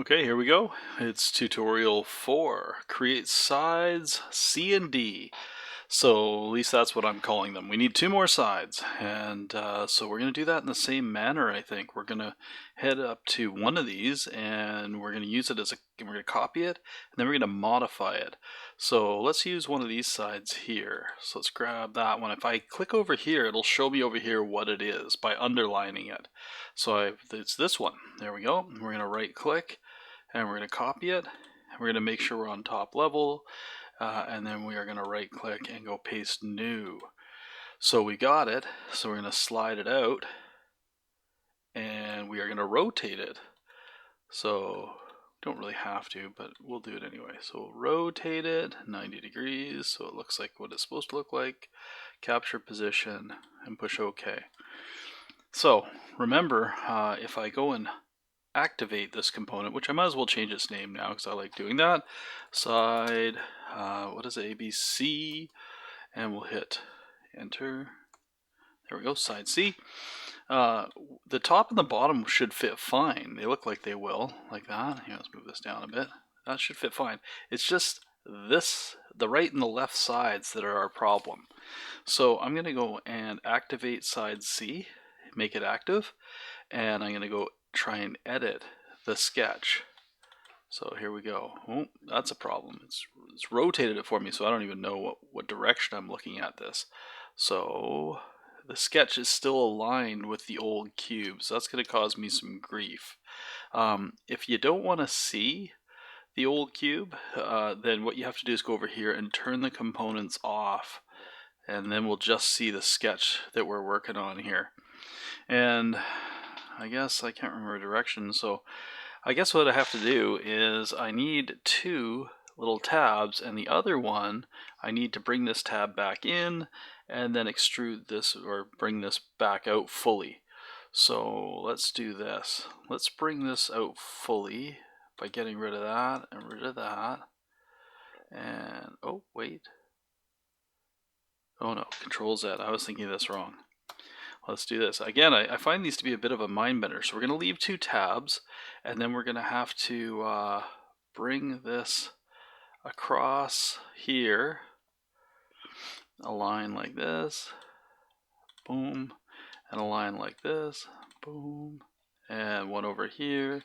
Okay, here we go. It's tutorial 4. Create sides C and D. So at least that's what I'm calling them. We need two more sides. And so we're going to do that in the same manner, I think. We're going to head up to one of these and we're going to use it as we're going to copy it and then we're going to modify it. So let's use one of these sides here. So let's grab that one. If I click over here, it'll show me over here what it is by underlining it. So it's this one. There we go. We're going to right click and we're going to copy it. We're going to make sure we're on top level, and then we are going to right click and go paste new. So we got it, so we're going to slide it out and we are going to rotate it. So don't really have to, but we'll do it anyway. So we'll rotate it 90 degrees so it looks like what it's supposed to look like. Capture position and push OK. So remember, if I go and activate this component, which I might as well change its name now because I like doing that. Side, what is it, ABC, and we'll hit enter. There we go, side C. The top and the bottom should fit fine. They look like they will, like that. Here, let's move this down a bit. That should fit fine. It's just this, the right and the left sides that are our problem. So I'm going to go and activate side C, make it active, and I'm going to go try and edit the sketch. So here we go. Oh, that's a problem. It's rotated it for me, so I don't even know what direction I'm looking at this. So the sketch is still aligned with the old cube, so that's going to cause me some grief. If you don't want to see the old cube, then what you have to do is go over here and turn the components off, and then we'll just see the sketch that we're working on here. And I guess I can't remember direction, so I guess what I have to do is I need two little tabs, and the other one I need to bring this tab back in and then extrude this or bring this back out fully. So let's do this. Let's bring this out fully by getting rid of that and rid of that. And oh wait, oh no, Control Z. I was thinking of this wrong. Let's do this. Again, I find these to be a bit of a mind bender. So we're going to leave two tabs, and then we're going to have to bring this across here. A line like this. Boom. And a line like this. Boom. And one over here.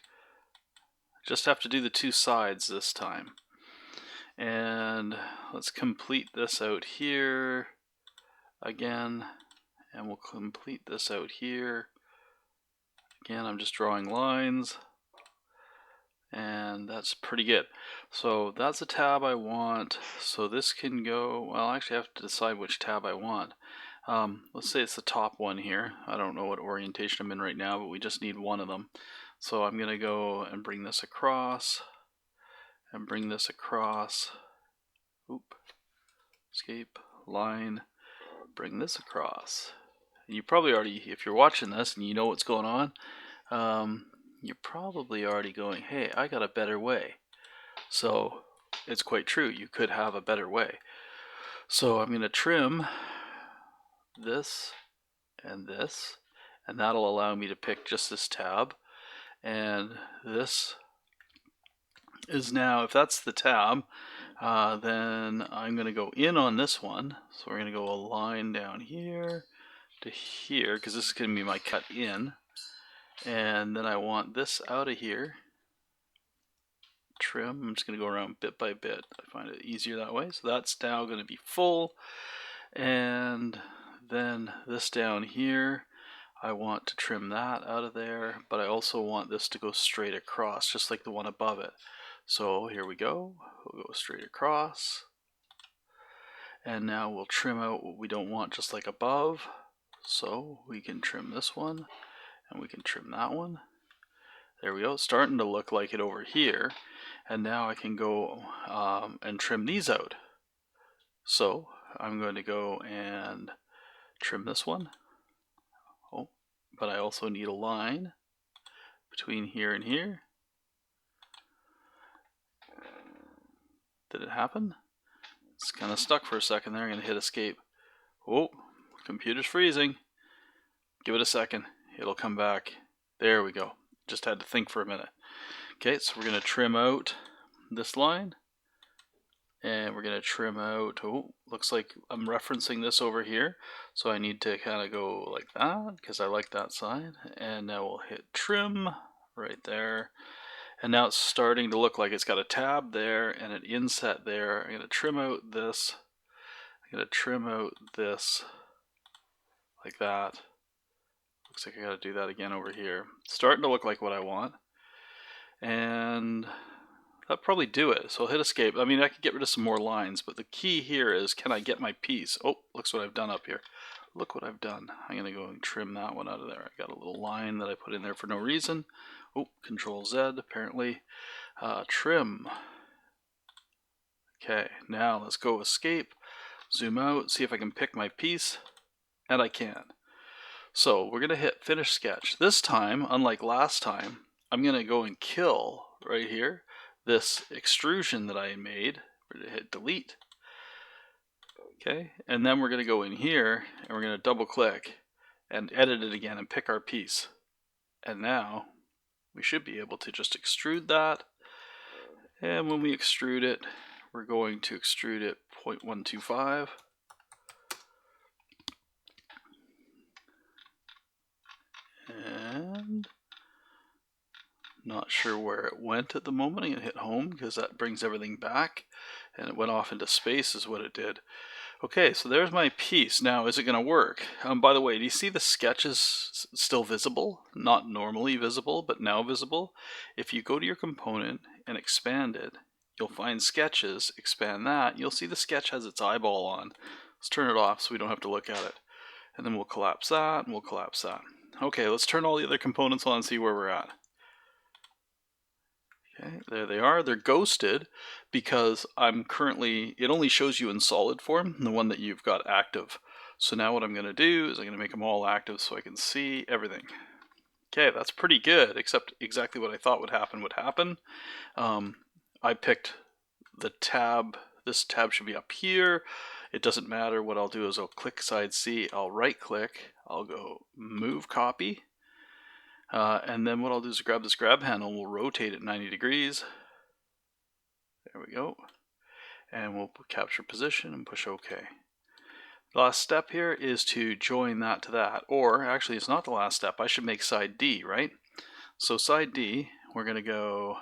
Just have to do the two sides this time. And let's complete this out here again. And we'll complete this out here. Again, I'm just drawing lines. And that's pretty good. So that's a tab I want. So this can go, well, I actually have to decide which tab I want. Let's say it's the top one here. I don't know what orientation I'm in right now, but we just need one of them. So I'm going to go and bring this across and bring this across. Oop. Escape, line, bring this across. And you probably already, if you're watching this and you know what's going on, you're probably already going, hey, I got a better way. So it's quite true, you could have a better way. So I'm going to trim this, and that'll allow me to pick just this tab. And this is now, if that's the tab, then I'm going to go in on this one. So we're going to go a line down here to here, because this is going to be my cut in. And then I want this out of here. Trim. I'm just going to go around bit by bit. I find it easier that way. So that's now going to be full. And then this down here, I want to trim that out of there, but I also want this to go straight across, just like the one above it. So here we go. We'll go straight across. And now we'll trim out what we don't want, just like above. So we can trim this one, and we can trim that one. There we go. It's starting to look like it over here. And now I can go and trim these out. So I'm going to go and trim this one. Oh, but I also need a line between here and here. Did it happen? It's kind of stuck for a second there. I'm going to hit escape. Oh, computer's freezing. Give it a second. It'll come back. There we go. Just had to think for a minute. Okay, so we're going to trim out this line. And we're going to trim out, oh, looks like I'm referencing this over here. So I need to kind of go like that because I like that side. And now we'll hit trim right there. And now it's starting to look like it's got a tab there and an inset there. I'm going to trim out this. I'm going to trim out this like that. Looks like I got to do that again over here. It's starting to look like what I want. And that'll probably do it. So I'll hit escape. I mean, I could get rid of some more lines, but the key here is, can I get my piece? Oh, looks what I've done up here. Look what I've done. I'm going to go and trim that one out of there. I got a little line that I put in there for no reason. Oh, Control Z apparently. Trim. Okay, now let's go escape, zoom out, see if I can pick my piece, and I can. So we're going to hit finish sketch. This time, unlike last time, I'm going to go and kill right here this extrusion that I made. We're going to hit delete. Okay, and then we're going to go in here and we're going to double click and edit it again and pick our piece. And now we should be able to just extrude that. And when we extrude it, we're going to extrude it 0.125. And not sure where it went at the moment. I'm going to hit home because that brings everything back. And it went off into space is what it did. Okay, so there's my piece. Now, is it going to work? By the way, do you see the sketches still visible? Not normally visible, but now visible. If you go to your component and expand it, you'll find sketches. Expand that. You'll see the sketch has its eyeball on. Let's turn it off so we don't have to look at it. And then we'll collapse that, and we'll collapse that. Okay, let's turn all the other components on and see where we're at. Okay, there they are. They're ghosted because it only shows you in solid form, the one that you've got active. So now what I'm going to do is I'm going to make them all active so I can see everything. Okay, that's pretty good, except exactly what I thought would happen. I picked the tab. This tab should be up here. It doesn't matter. What I'll do is I'll click side C, I'll right click, I'll go move copy. And then what I'll do is grab this grab handle, we'll rotate it 90 degrees. There we go. And we'll capture position and push OK. The last step here is to join that to that. Or actually it's not the last step. I should make side D, right? So side D, we're going to go,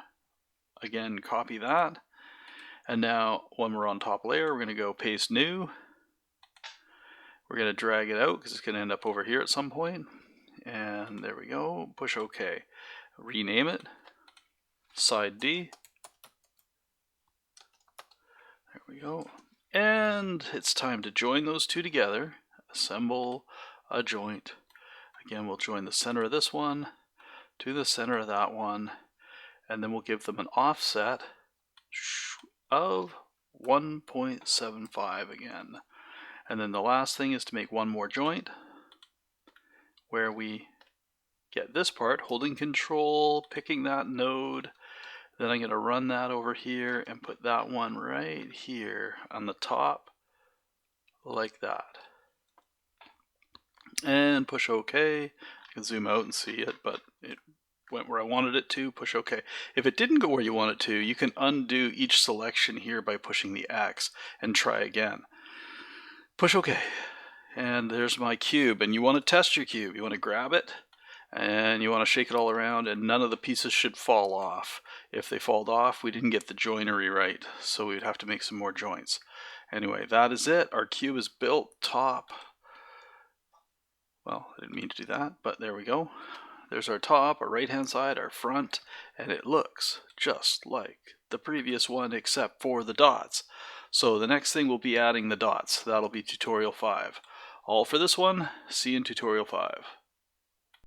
again, copy that. And now when we're on top layer, we're going to go paste new. We're going to drag it out because it's going to end up over here at some point. And there we go, push OK. Rename it, side D. There we go. And it's time to join those two together. Assemble a joint. Again, we'll join the center of this one to the center of that one. And then we'll give them an offset of 1.75 again. And then the last thing is to make one more joint where we get this part, holding control, picking that node. Then I'm going to run that over here and put that one right here on the top, like that. And push OK. I can zoom out and see it, but it went where I wanted it to. Push OK. If it didn't go where you want it to, you can undo each selection here by pushing the X and try again. Push OK. And there's my cube. And you want to test your cube. You want to grab it and you want to shake it all around, and none of the pieces should fall off. If they fall off, we didn't get the joinery right, so we'd have to make some more joints. Anyway, that is it. Our cube is built top. Well, I didn't mean to do that, but there we go. There's our top, our right hand side, our front, and it looks just like the previous one except for the dots. So the next thing will be adding the dots. That'll be tutorial 5. All for this one. See you in tutorial 5.